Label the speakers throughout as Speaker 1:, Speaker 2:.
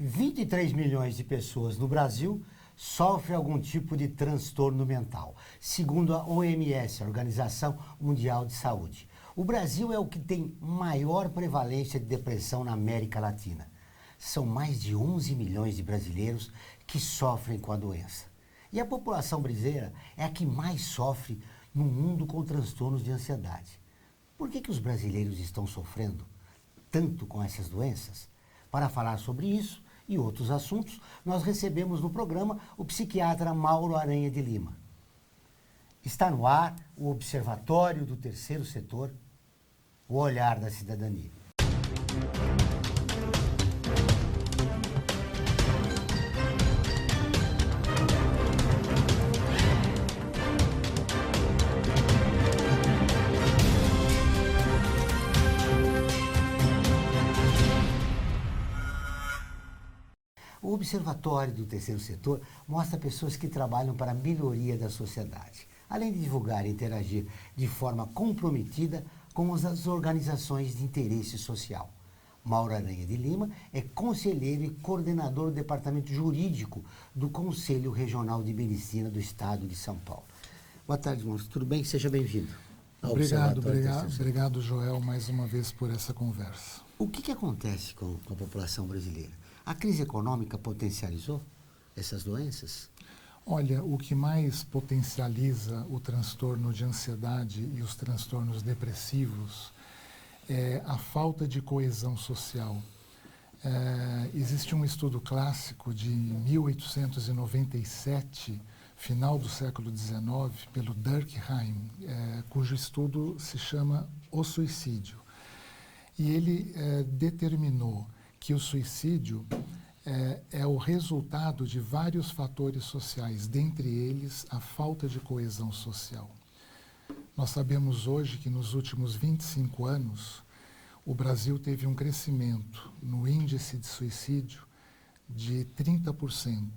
Speaker 1: 23 milhões de pessoas no Brasil sofrem algum tipo de transtorno mental, segundo a OMS, a Organização Mundial de Saúde. O Brasil é o que tem maior prevalência de depressão na América Latina. São mais de 11 milhões de brasileiros que sofrem com a doença. E a população brasileira é a que mais sofre no mundo com transtornos de ansiedade. Por que os brasileiros estão sofrendo tanto com essas doenças? Para falar sobre isso e outros assuntos, nós recebemos no programa o psiquiatra Mauro Aranha de Lima. Está no ar o Observatório do Terceiro Setor, o olhar da cidadania. O Observatório do Terceiro Setor mostra pessoas que trabalham para a melhoria da sociedade, além de divulgar e interagir de forma comprometida com as organizações de interesse social. Mauro Aranha de Lima é conselheiro e coordenador do Departamento Jurídico do Conselho Regional de Medicina do Estado de São Paulo. Boa tarde, Mauro. Tudo bem? Seja bem-vindo.
Speaker 2: Obrigado, Joel, mais uma vez por essa conversa.
Speaker 1: O que acontece com a população brasileira? A crise econômica potencializou essas doenças?
Speaker 2: Olha, o que mais potencializa o transtorno de ansiedade e os transtornos depressivos é a falta de coesão social. Existe um estudo clássico de 1897, final do século XIX, pelo Durkheim, cujo estudo se chama O Suicídio. E ele determinou que o suicídio é o resultado de vários fatores sociais, dentre eles a falta de coesão social. Nós sabemos hoje que nos últimos 25 anos, o Brasil teve um crescimento no índice de suicídio de 30%.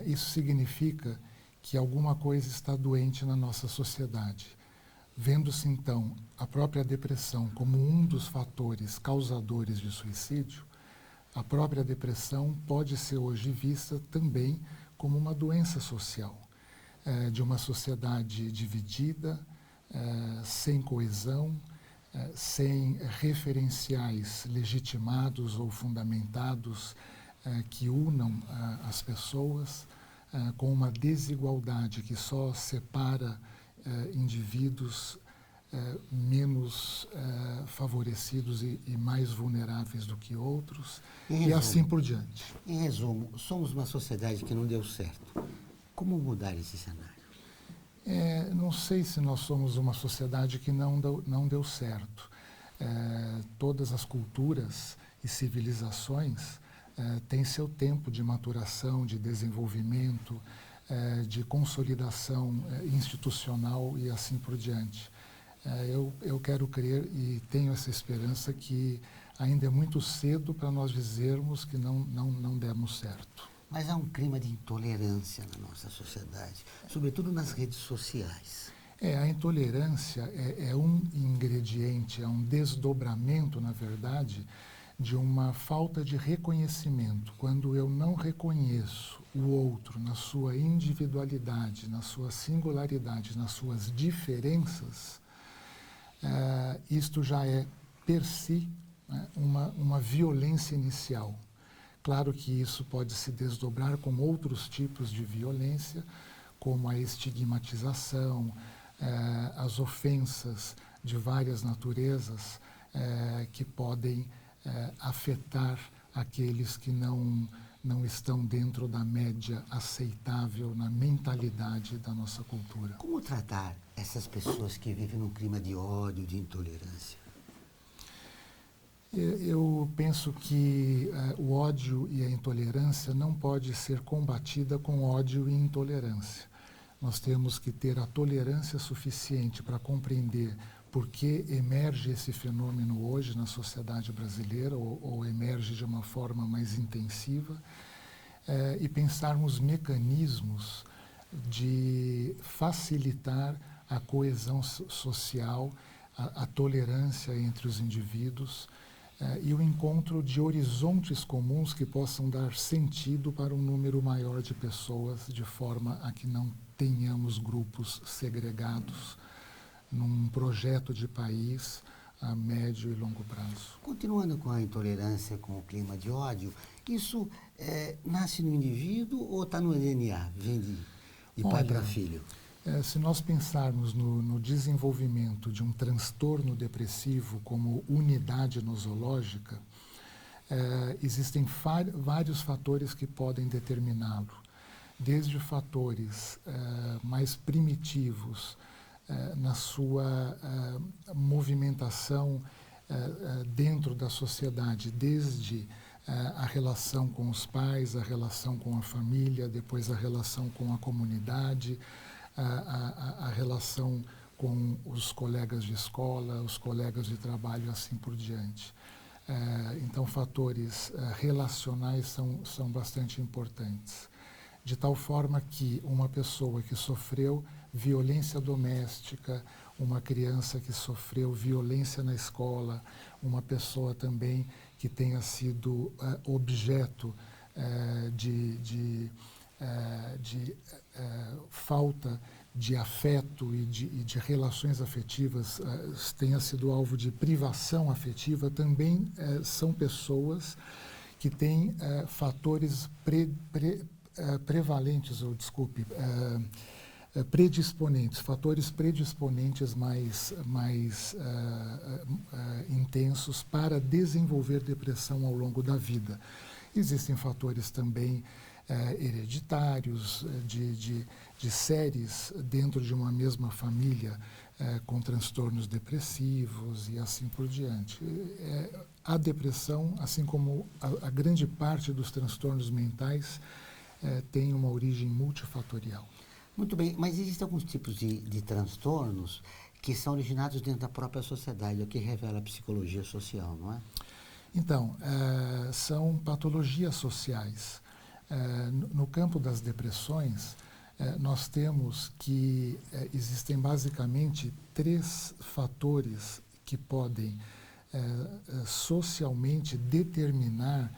Speaker 2: Isso significa que alguma coisa está doente na nossa sociedade. Vendo-se, então, a própria depressão como um dos fatores causadores de suicídio, a própria depressão pode ser hoje vista também como uma doença social, de uma sociedade dividida, sem coesão, sem referenciais legitimados ou fundamentados que unam as pessoas, com uma desigualdade que só separa indivíduos menos favorecidos e mais vulneráveis do que outros, e assim por diante.
Speaker 1: Em resumo, somos uma sociedade que não deu certo. Como mudar esse cenário?
Speaker 2: Não sei se nós somos uma sociedade que não deu certo. Todas as culturas e civilizações têm seu tempo de maturação, de desenvolvimento, de consolidação institucional e assim por diante. Eu quero crer e tenho essa esperança que ainda é muito cedo para nós dizermos que não demos certo.
Speaker 1: Mas há um clima de intolerância na nossa sociedade, sobretudo nas redes sociais.
Speaker 2: A intolerância é um ingrediente, é um desdobramento, na verdade, de uma falta de reconhecimento. Quando eu não reconheço o outro na sua individualidade, na sua singularidade, nas suas diferenças, isto já é, per si, uma violência inicial. Claro que isso pode se desdobrar com outros tipos de violência, como a estigmatização, as ofensas de várias naturezas que podem afetar aqueles que não estão dentro da média aceitável na mentalidade da nossa cultura.
Speaker 1: Como tratar essas pessoas que vivem num clima de ódio, de intolerância?
Speaker 2: Eu penso que o ódio e a intolerância não pode ser combatida com ódio e intolerância. Nós temos que ter a tolerância suficiente para compreender por que emerge esse fenômeno hoje na sociedade brasileira, ou emerge de uma forma mais intensiva, e pensarmos mecanismos de facilitar a coesão social, a tolerância entre os indivíduos, e o encontro de horizontes comuns que possam dar sentido para um número maior de pessoas, de forma a que não tenhamos grupos segregados num projeto de país a médio e longo prazo.
Speaker 1: Continuando com a intolerância, com o clima de ódio, isso nasce no indivíduo ou está no DNA? Vem de pai para filho?
Speaker 2: Se nós pensarmos no desenvolvimento de um transtorno depressivo como unidade nosológica, existem vários fatores que podem determiná-lo, desde fatores mais primitivos na sua movimentação dentro da sociedade, desde a relação com os pais, a relação com a família, depois a relação com a comunidade, a relação com os colegas de escola, os colegas de trabalho, assim por diante. Então, fatores relacionais são bastante importantes. De tal forma que uma pessoa que sofreu violência doméstica, uma criança que sofreu violência na escola, uma pessoa também que tenha sido objeto de falta de afeto e de relações afetivas, tenha sido alvo de privação afetiva, também são pessoas que têm fatores prevalentes, ou desculpe, predisponentes, fatores predisponentes mais intensos para desenvolver depressão ao longo da vida. Existem fatores também hereditários, de séries dentro de uma mesma família com transtornos depressivos e assim por diante. A depressão, assim como a grande parte dos transtornos mentais, tem uma origem multifatorial.
Speaker 1: Muito bem, mas existem alguns tipos de transtornos que são originados dentro da própria sociedade, o que revela a psicologia social, não é?
Speaker 2: Então, são patologias sociais. No campo das depressões, nós temos que existem basicamente 3 fatores que podem socialmente determinar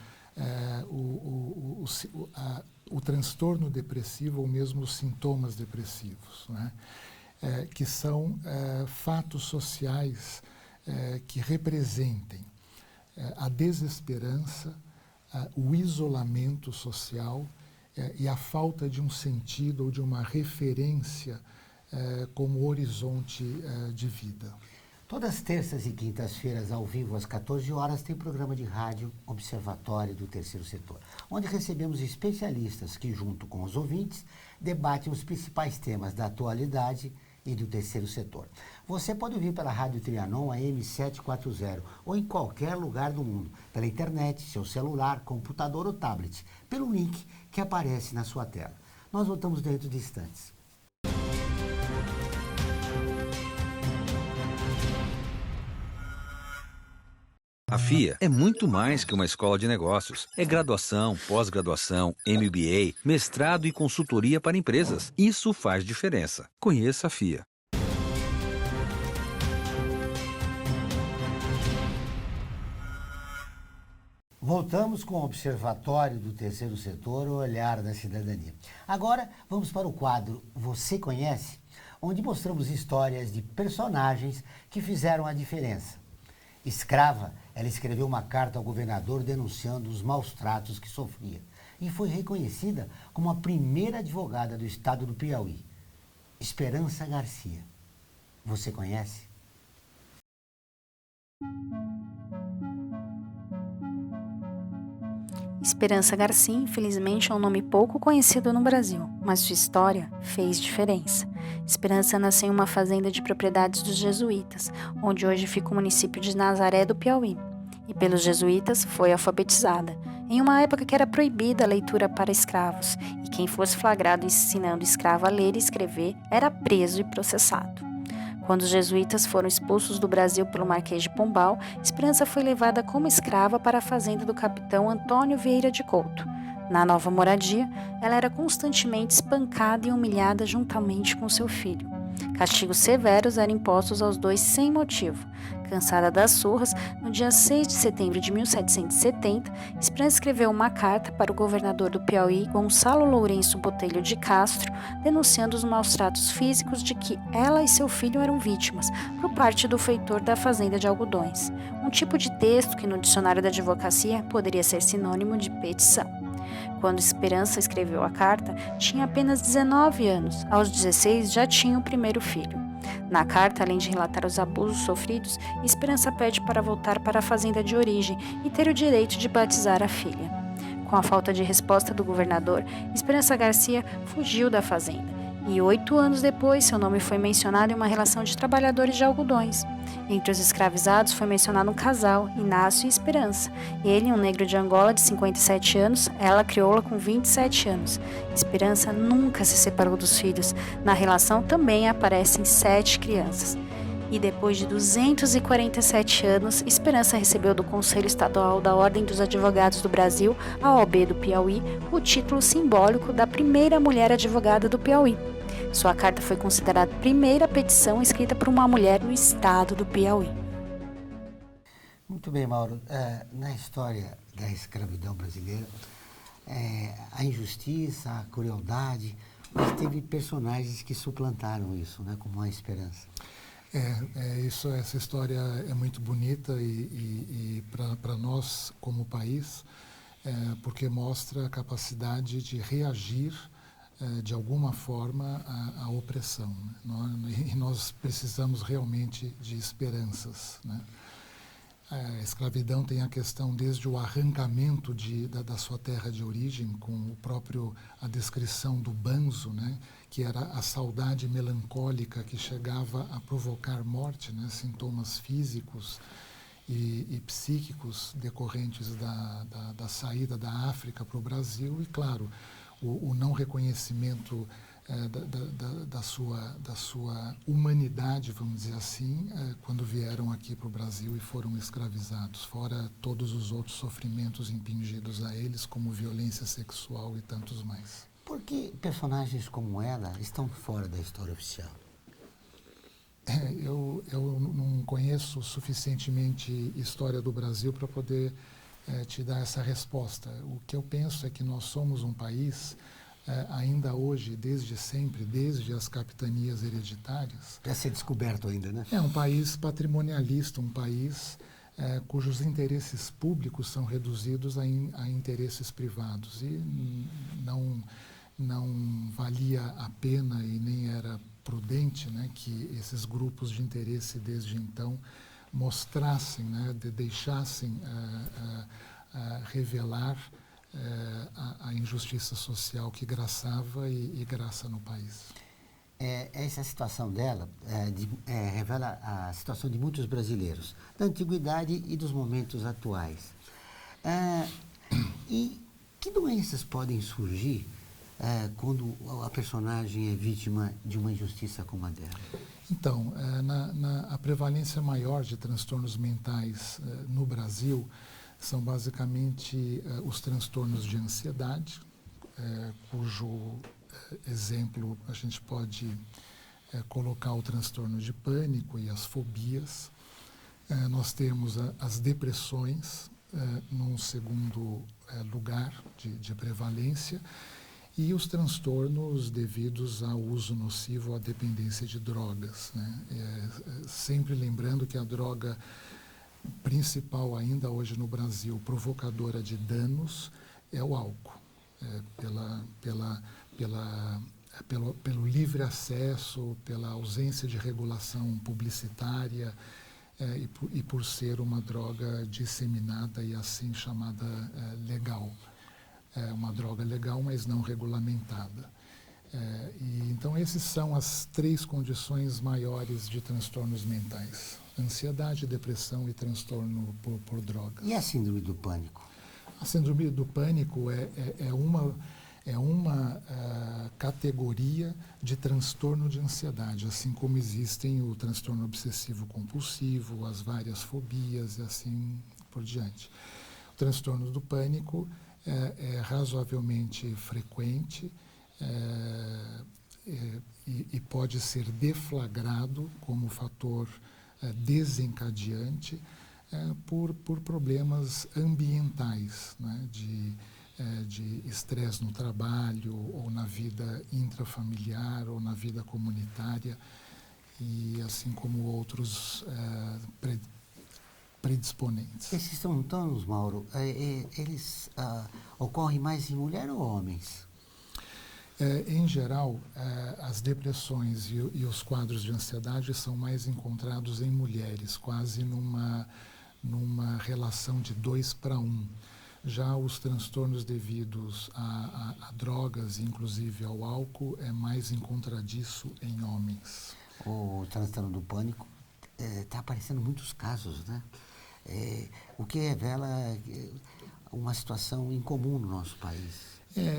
Speaker 2: o transtorno depressivo ou mesmo os sintomas depressivos, né? Que são fatos sociais que representem a desesperança, o isolamento social e a falta de um sentido ou de uma referência como horizonte de vida.
Speaker 1: Todas as terças e quintas-feiras, ao vivo, às 14 horas, tem programa de rádio Observatório do Terceiro Setor, onde recebemos especialistas que, junto com os ouvintes, debatem os principais temas da atualidade e do terceiro setor. Você pode ouvir pela Rádio Trianon AM 740 ou em qualquer lugar do mundo, pela internet, seu celular, computador ou tablet, pelo link que aparece na sua tela. Nós voltamos dentro de instantes.
Speaker 3: A FIA é muito mais que uma escola de negócios. É graduação, pós-graduação, MBA, mestrado e consultoria para empresas. Isso faz diferença. Conheça a FIA.
Speaker 1: Voltamos com o Observatório do Terceiro Setor, o olhar da cidadania. Agora, vamos para o quadro Você Conhece?, onde mostramos histórias de personagens que fizeram a diferença. Escrava, ela escreveu uma carta ao governador denunciando os maus tratos que sofria e foi reconhecida como a primeira advogada do estado do Piauí. Esperança Garcia. Você conhece?
Speaker 4: Esperança Garcia, infelizmente, é um nome pouco conhecido no Brasil, mas sua história fez diferença. Esperança nasceu em uma fazenda de propriedades dos jesuítas, onde hoje fica o município de Nazaré do Piauí. E pelos jesuítas foi alfabetizada, em uma época que era proibida a leitura para escravos, e quem fosse flagrado ensinando escravo a ler e escrever era preso e processado. Quando os jesuítas foram expulsos do Brasil pelo Marquês de Pombal, Esperança foi levada como escrava para a fazenda do capitão Antônio Vieira de Couto. Na nova moradia, ela era constantemente espancada e humilhada juntamente com seu filho. Castigos severos eram impostos aos dois sem motivo. Cansada das surras, no dia 6 de setembro de 1770, Esperança escreveu uma carta para o governador do Piauí, Gonçalo Lourenço Botelho de Castro, denunciando os maus tratos físicos de que ela e seu filho eram vítimas por parte do feitor da fazenda de algodões, um tipo de texto que no dicionário da advocacia poderia ser sinônimo de petição. Quando Esperança escreveu a carta, tinha apenas 19 anos. Aos 16 já tinha o primeiro filho. Na carta, além de relatar os abusos sofridos, Esperança pede para voltar para a fazenda de origem e ter o direito de batizar a filha. Com a falta de resposta do governador, Esperança Garcia fugiu da fazenda. E 8 anos depois, seu nome foi mencionado em uma relação de trabalhadores de algodões. Entre os escravizados foi mencionado um casal, Inácio e Esperança. Ele, um negro de Angola de 57 anos, ela crioula com 27 anos. Esperança nunca se separou dos filhos. Na relação também aparecem 7 crianças. E depois de 247 anos, Esperança recebeu do Conselho Estadual da Ordem dos Advogados do Brasil, a OAB do Piauí, o título simbólico da primeira mulher advogada do Piauí. Sua carta foi considerada a primeira petição escrita por uma mulher no estado do Piauí.
Speaker 1: Muito bem, Mauro. Na história da escravidão brasileira, a injustiça, a crueldade, mas teve personagens que suplantaram isso, né, como a Esperança.
Speaker 2: Essa história é muito bonita e para nós como país, porque mostra a capacidade de reagir de alguma forma à opressão, né? E nós precisamos realmente de esperanças, né? A escravidão tem a questão desde o arrancamento da sua terra de origem, com a descrição do banzo, né, que era a saudade melancólica que chegava a provocar morte, né, sintomas físicos e psíquicos decorrentes da saída da África para o Brasil e, claro, o não reconhecimento da sua humanidade, vamos dizer assim, quando vieram aqui para o Brasil e foram escravizados, fora todos os outros sofrimentos impingidos a eles, como violência sexual e tantos mais.
Speaker 1: Por que personagens como ela estão fora da história oficial?
Speaker 2: Eu não conheço suficientemente história do Brasil para poder te dar essa resposta. O que eu penso é que nós somos um país, ainda hoje, desde sempre, desde as capitanias hereditárias...
Speaker 1: Para ser descoberto ainda, né?
Speaker 2: É um país patrimonialista, um país cujos interesses públicos são reduzidos a interesses privados. E não valia a pena e nem era prudente, né, que esses grupos de interesse, desde então, mostrassem, né, deixassem revelar a injustiça social que graçava e graça no país.
Speaker 1: Essa situação dela revela a situação de muitos brasileiros, da antiguidade e dos momentos atuais. E que doenças podem surgir quando a personagem é vítima de uma injustiça como a dela?
Speaker 2: Então, a prevalência maior de transtornos mentais no Brasil são basicamente os transtornos de ansiedade, cujo exemplo a gente pode colocar o transtorno de pânico e as fobias. Nós temos as depressões num segundo lugar de prevalência, e os transtornos devidos ao uso nocivo, à dependência de drogas, né? Sempre lembrando que a droga principal ainda hoje no Brasil, provocadora de danos, é o álcool. Pelo livre acesso, pela ausência de regulação publicitária e por ser uma droga disseminada e assim chamada legal. Uma droga legal, mas não regulamentada. Então, esses são as 3 condições maiores de transtornos mentais: ansiedade, depressão e transtorno por drogas.
Speaker 1: E a síndrome do pânico?
Speaker 2: A síndrome do pânico é uma categoria de transtorno de ansiedade, assim como existem o transtorno obsessivo-compulsivo, as várias fobias e assim por diante. O transtorno do pânico é razoavelmente frequente e pode ser deflagrado como fator desencadeante por problemas ambientais, né, de estresse no trabalho, ou na vida intrafamiliar, ou na vida comunitária, e assim como outros predisponentes.
Speaker 1: Esses transtornos, Mauro, eles ocorrem mais em mulher ou homens?
Speaker 2: Em geral, as depressões e os quadros de ansiedade são mais encontrados em mulheres, quase numa relação de 2:1. Já os transtornos devidos a drogas, inclusive ao álcool, é mais encontradiço em homens.
Speaker 1: O transtorno do pânico está aparecendo muitos casos, né? O que revela uma situação incomum no nosso país.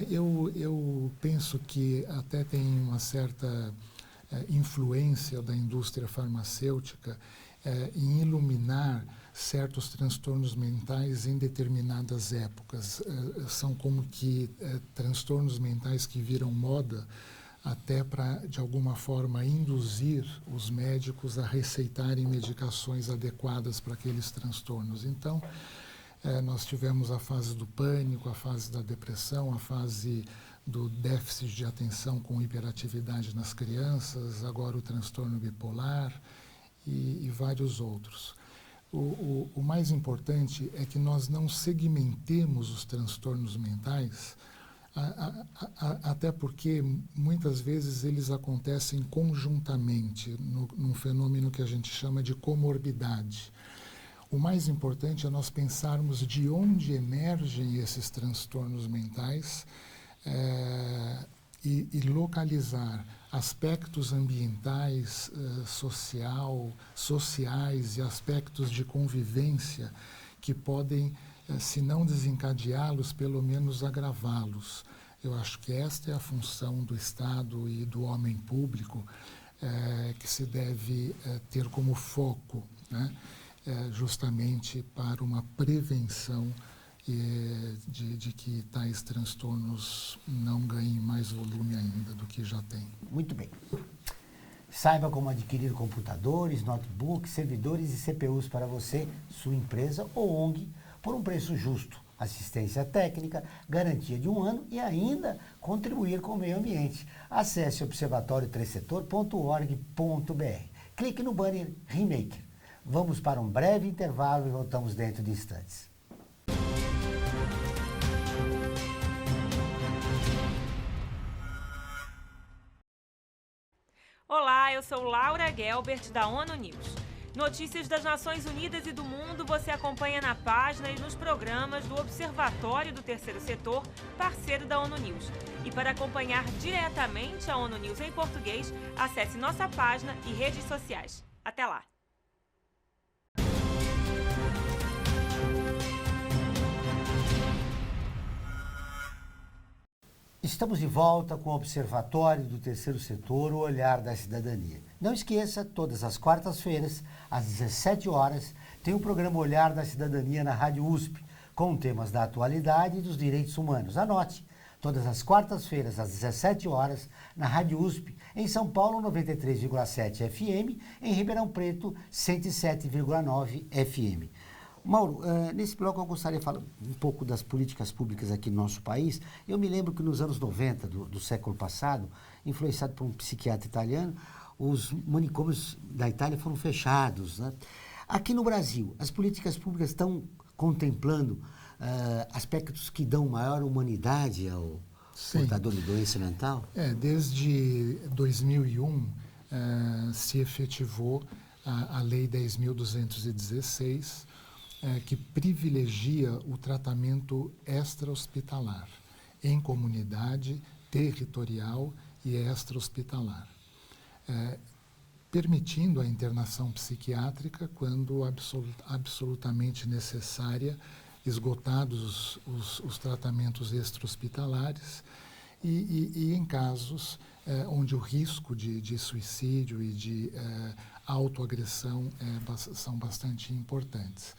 Speaker 2: Eu penso que até tem uma certa influência da indústria farmacêutica em iluminar certos transtornos mentais em determinadas épocas. São como que transtornos mentais que viram moda até para, de alguma forma, induzir os médicos a receitarem medicações adequadas para aqueles transtornos. Então, nós tivemos a fase do pânico, a fase da depressão, a fase do déficit de atenção com hiperatividade nas crianças, agora o transtorno bipolar e vários outros. O mais importante é que nós não segmentemos os transtornos mentais, até porque muitas vezes eles acontecem conjuntamente, num fenômeno que a gente chama de comorbidade. O mais importante é nós pensarmos de onde emergem esses transtornos mentais e localizar aspectos ambientais, sociais e aspectos de convivência que podem, se não desencadeá-los, pelo menos agravá-los. Eu acho que esta é a função do Estado e do homem público que se deve ter como foco, né? Justamente para uma prevenção de que tais transtornos não ganhem mais volume ainda do que já tem.
Speaker 1: Muito bem. Saiba como adquirir computadores, notebooks, servidores e CPUs para você, sua empresa ou ONG por um preço justo. Assistência técnica, garantia de 1 ano e ainda contribuir com o meio ambiente. Acesse observatoriotercetor.org.br. Clique no banner Remaker. Vamos para um breve intervalo e voltamos dentro de instantes.
Speaker 5: Olá, eu sou Laura Gelbert, da ONU News. Notícias das Nações Unidas e do mundo você acompanha na página e nos programas do Observatório do Terceiro Setor, parceiro da ONU News. E para acompanhar diretamente a ONU News em português, acesse nossa página e redes sociais. Até lá!
Speaker 1: Estamos de volta com o Observatório do Terceiro Setor, o Olhar da Cidadania. Não esqueça, todas as quartas-feiras, às 17 horas, tem o programa Olhar da Cidadania na Rádio USP, com temas da atualidade e dos direitos humanos. Anote, todas as quartas-feiras, às 17 horas, na Rádio USP, em São Paulo, 93,7 FM, em Ribeirão Preto, 107,9 FM. Mauro, nesse bloco eu gostaria de falar um pouco das políticas públicas aqui no nosso país. Eu me lembro que nos anos 90 do século passado, influenciado por um psiquiatra italiano, os manicômios da Itália foram fechados, né? Aqui no Brasil, as políticas públicas estão contemplando aspectos que dão maior humanidade ao portador de doença mental?
Speaker 2: Desde 2001 se efetivou a Lei 10.216, que privilegia o tratamento extra-hospitalar, em comunidade, territorial e extra-hospitalar, permitindo a internação psiquiátrica quando absolutamente necessária, esgotados os tratamentos extra-hospitalares e em casos onde o risco de suicídio e de autoagressão são bastante importantes.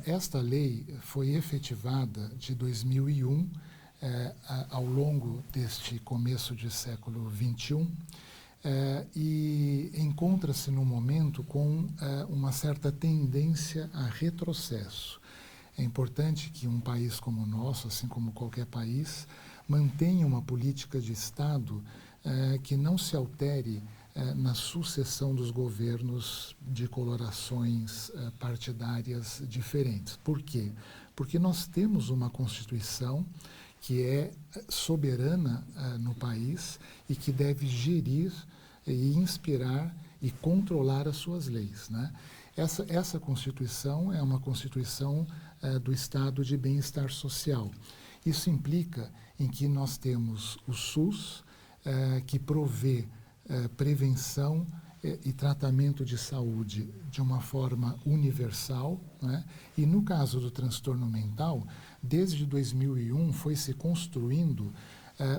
Speaker 2: Esta lei foi efetivada de 2001 ao longo deste começo de século XXI, e encontra-se no momento com uma certa tendência a retrocesso. É importante que um país como o nosso, assim como qualquer país, mantenha uma política de Estado que não se altere na sucessão dos governos de colorações partidárias diferentes. Por quê? Porque nós temos uma Constituição que é soberana no país e que deve gerir e inspirar e controlar as suas leis, né? Essa Constituição é uma Constituição do Estado de Bem-Estar Social. Isso implica em que nós temos o SUS, que provê prevenção e tratamento de saúde de uma forma universal, né? E no caso do transtorno mental, desde 2001 foi se construindo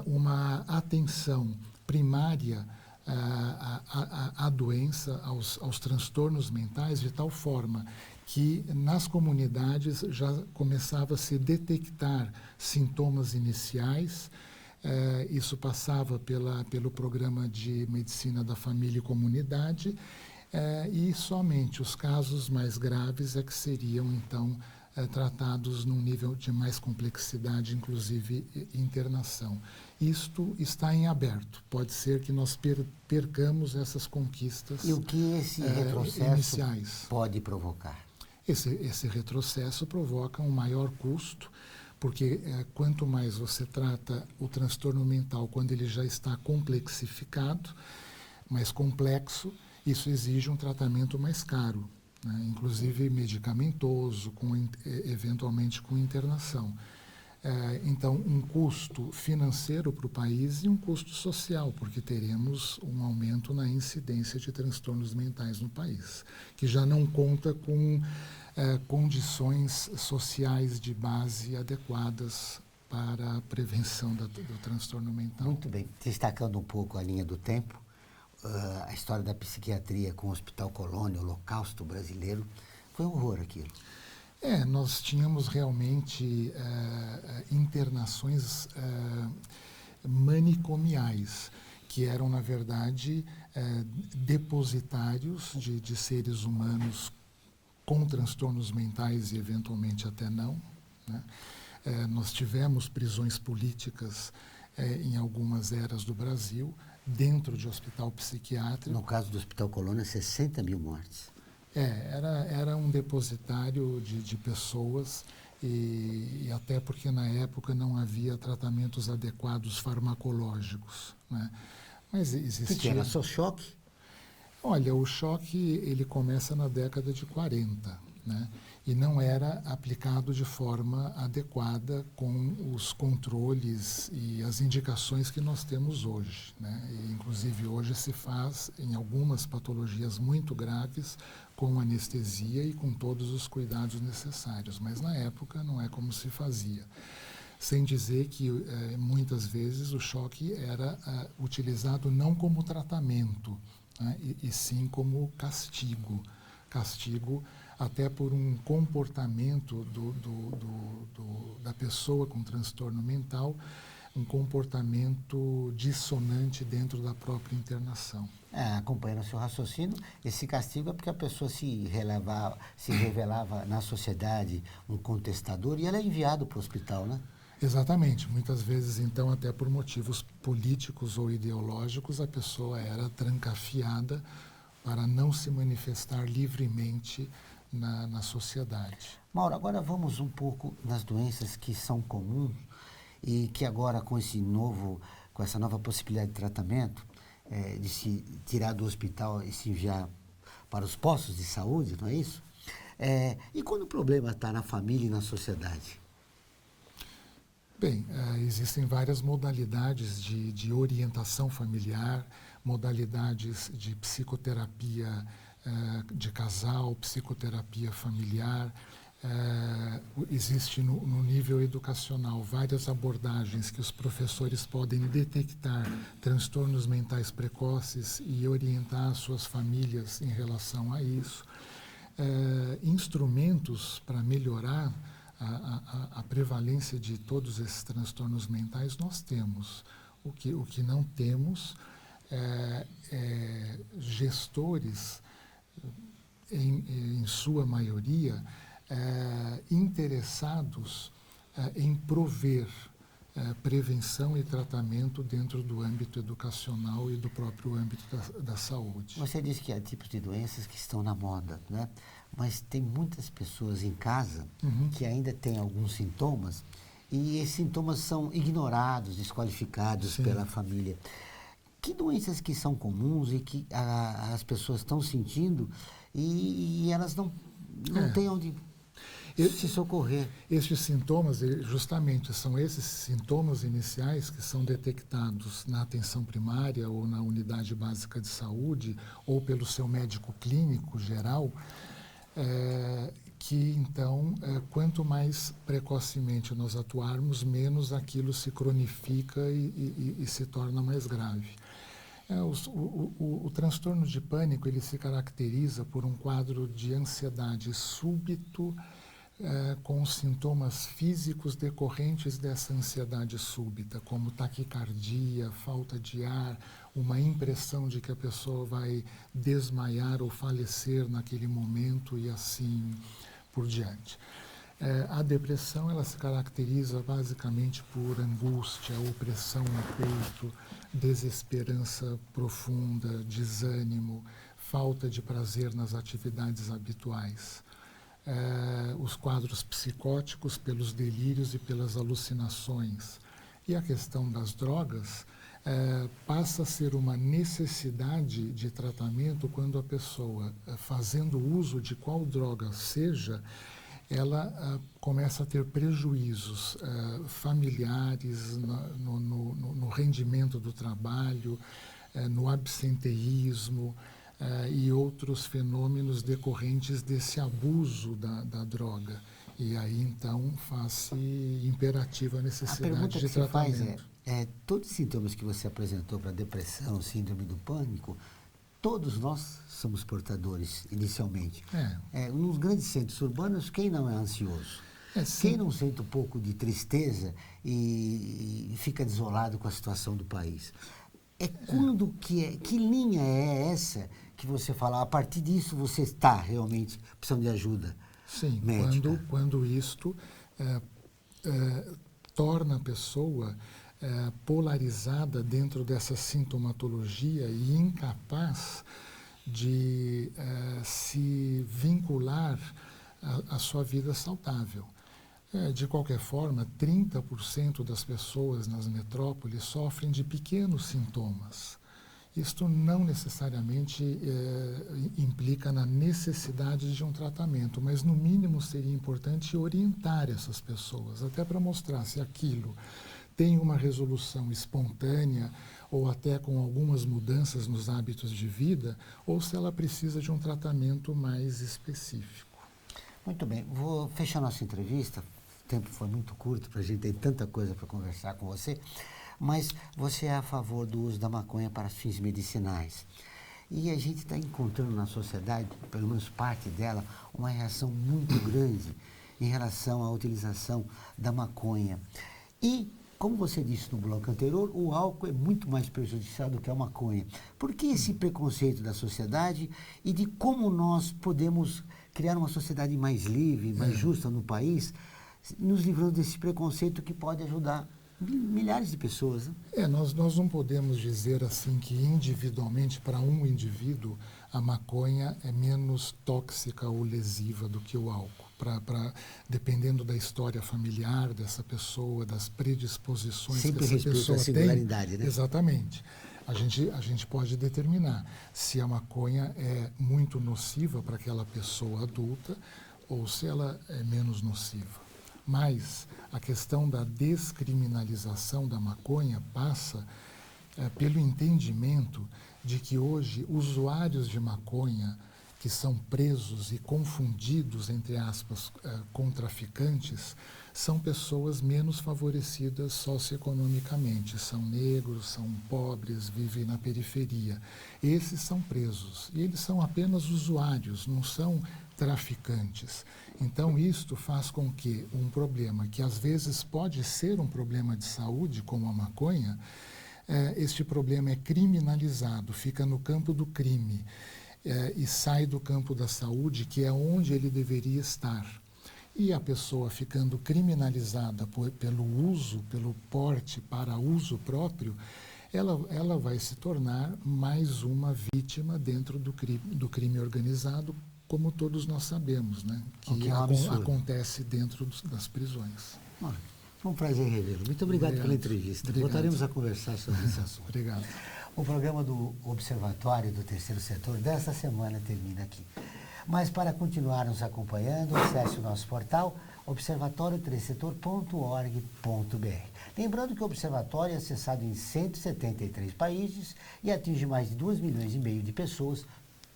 Speaker 2: uma atenção primária à doença, aos transtornos mentais, de tal forma que nas comunidades já começava a se detectar sintomas iniciais. Isso passava pelo programa de medicina da família e comunidade, e somente os casos mais graves é que seriam, então, tratados num nível de mais complexidade, inclusive internação. Isto está em aberto. Pode ser que nós percamos essas conquistas
Speaker 1: iniciais. E o que esse retrocesso pode provocar?
Speaker 2: Esse retrocesso provoca um maior custo, porque quanto mais você trata o transtorno mental quando ele já está complexificado, mais complexo, isso exige um tratamento mais caro, né? Inclusive medicamentoso, eventualmente com internação. Então, um custo financeiro para o país e um custo social, porque teremos um aumento na incidência de transtornos mentais no país, que já não conta com condições sociais de base adequadas para a prevenção do transtorno mental.
Speaker 1: Muito bem. Destacando um pouco a linha do tempo, a história da psiquiatria com o Hospital Colônia, o Holocausto brasileiro, foi um horror aquilo.
Speaker 2: Nós tínhamos realmente internações manicomiais, que eram, na verdade, depositários de seres humanos com transtornos mentais e, eventualmente, até não, né? Nós tivemos prisões políticas em algumas eras do Brasil, dentro de hospital psiquiátrico.
Speaker 1: No caso do Hospital Colônia, 60 mil mortes.
Speaker 2: Era um depositário de pessoas e até porque na época não havia tratamentos adequados farmacológicos, né? Mas existia...
Speaker 1: O que era? Só choque?
Speaker 2: Olha, o choque ele começa na década de 40, né? E não era aplicado de forma adequada com os controles e as indicações que nós temos hoje, né? E, inclusive, hoje se faz em algumas patologias muito graves com anestesia e com todos os cuidados necessários, mas na época não é como se fazia. Sem dizer que muitas vezes o choque era utilizado não como tratamento, né? E sim como castigo até por um comportamento da pessoa com transtorno mental, um comportamento dissonante dentro da própria internação.
Speaker 1: Acompanhando o seu raciocínio, esse castigo é porque a pessoa se revelava na sociedade um contestador e ela é enviado para o hospital, né?
Speaker 2: Exatamente. Muitas vezes, então, até por motivos políticos ou ideológicos, a pessoa era trancafiada para não se manifestar livremente na sociedade.
Speaker 1: Mauro, agora vamos um pouco nas doenças que são comuns e que agora com essa nova possibilidade de tratamento, de se tirar do hospital e se enviar para os postos de saúde, não é isso? E quando o problema está na família e na sociedade?
Speaker 2: Bem, existem várias modalidades de orientação familiar, modalidades de psicoterapia de casal, psicoterapia familiar. Existe no nível educacional várias abordagens que os professores podem detectar transtornos mentais precoces e orientar as suas famílias em relação a isso. Instrumentos para melhorar a prevalência de todos esses transtornos mentais nós temos. O que não temos é gestores, em sua maioria, interessados em prover prevenção e tratamento dentro do âmbito educacional e do próprio âmbito da saúde.
Speaker 1: Você disse que há tipos de doenças que estão na moda, né? Mas tem muitas pessoas em casa que ainda têm alguns sintomas e esses sintomas são ignorados, desqualificados
Speaker 2: Sim.
Speaker 1: pela família. Que doenças que são comuns e que as pessoas estão sentindo e elas não têm onde se socorrer?
Speaker 2: Esses sintomas, justamente, são esses sintomas iniciais que são detectados na atenção primária ou na unidade básica de saúde ou pelo seu médico clínico geral, que, então, quanto mais precocemente nós atuarmos, menos aquilo se cronifica e se torna mais grave. O transtorno de pânico ele se caracteriza por um quadro de ansiedade súbito, com sintomas físicos decorrentes dessa ansiedade súbita, como taquicardia, falta de ar, uma impressão de que a pessoa vai desmaiar ou falecer naquele momento e assim por diante. A depressão ela se caracteriza basicamente por angústia, opressão no peito, desesperança profunda, desânimo, falta de prazer nas atividades habituais. Os quadros psicóticos pelos delírios e pelas alucinações. E a questão das drogas passa a ser uma necessidade de tratamento quando a pessoa, fazendo uso de qual droga seja, ela começa a ter prejuízos familiares no rendimento do trabalho, no absenteísmo, e outros fenômenos decorrentes desse abuso da droga. E aí, então, faz-se imperativa a necessidade de tratamento. A pergunta que você
Speaker 1: faz todos os sintomas que você apresentou para depressão, síndrome do pânico, todos nós somos portadores, inicialmente. Nos grandes centros urbanos, quem não é ansioso? Quem não sente um pouco de tristeza e fica desolado com a situação do país? Que linha é essa que você fala, a partir disso você está realmente precisando de ajuda médica?
Speaker 2: Sim, quando isto torna a pessoa polarizada dentro dessa sintomatologia e incapaz de se vincular à sua vida saudável. De qualquer forma, 30% das pessoas nas metrópoles sofrem de pequenos sintomas. Isto não necessariamente implica na necessidade de um tratamento, mas no mínimo seria importante orientar essas pessoas, até para mostrar se aquilo tem uma resolução espontânea ou até com algumas mudanças nos hábitos de vida, ou se ela precisa de um tratamento mais específico.
Speaker 1: Muito bem, vou fechar nossa entrevista. O tempo foi muito curto para a gente ter tanta coisa para conversar com você, mas você é a favor do uso da maconha para fins medicinais. E a gente está encontrando na sociedade, pelo menos parte dela, uma reação muito grande em relação à utilização da maconha. E, como você disse no bloco anterior, o álcool é muito mais prejudicial do que a maconha. Por que esse preconceito da sociedade e de como nós podemos criar uma sociedade mais livre, mais justa no país, nos livrando desse preconceito que pode ajudar milhares de pessoas? Né?
Speaker 2: Nós não podemos dizer assim que individualmente, para um indivíduo, a maconha é menos tóxica ou lesiva do que o álcool. Dependendo da história familiar dessa pessoa, das predisposições
Speaker 1: sempre
Speaker 2: que essa pessoa
Speaker 1: a singularidade,
Speaker 2: tem.
Speaker 1: Né?
Speaker 2: Exatamente. A gente pode determinar se a maconha é muito nociva para aquela pessoa adulta ou se ela é menos nociva. Mas a questão da descriminalização da maconha passa pelo entendimento de que hoje usuários de maconha que são presos e confundidos, entre aspas, com traficantes, são pessoas menos favorecidas socioeconomicamente, são negros, são pobres, vivem na periferia. Esses são presos e eles são apenas usuários, não são traficantes. Então, isto faz com que um problema que às vezes pode ser um problema de saúde, como a maconha, este problema é criminalizado, fica no campo do crime e sai do campo da saúde, que é onde ele deveria estar. E a pessoa ficando criminalizada pelo uso, pelo porte para uso próprio, ela vai se tornar mais uma vítima dentro do crime organizado, como todos nós sabemos, né? Que acontece dentro das prisões.
Speaker 1: Olha, foi um prazer revê-lo. Muito obrigado pela entrevista.
Speaker 2: Obrigado.
Speaker 1: Voltaremos a conversar sobre esse assunto.
Speaker 2: Obrigado.
Speaker 1: O programa do Observatório do Terceiro Setor desta semana termina aqui. Mas para continuar nos acompanhando, acesse o nosso portal observatorioterceirsetor.org.br. Lembrando que o Observatório é acessado em 173 países e atinge mais de 2,5 milhões de pessoas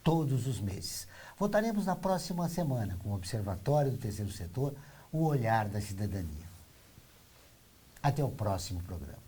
Speaker 1: todos os meses. Voltaremos na próxima semana com o Observatório do Terceiro Setor, o olhar da cidadania. Até o próximo programa.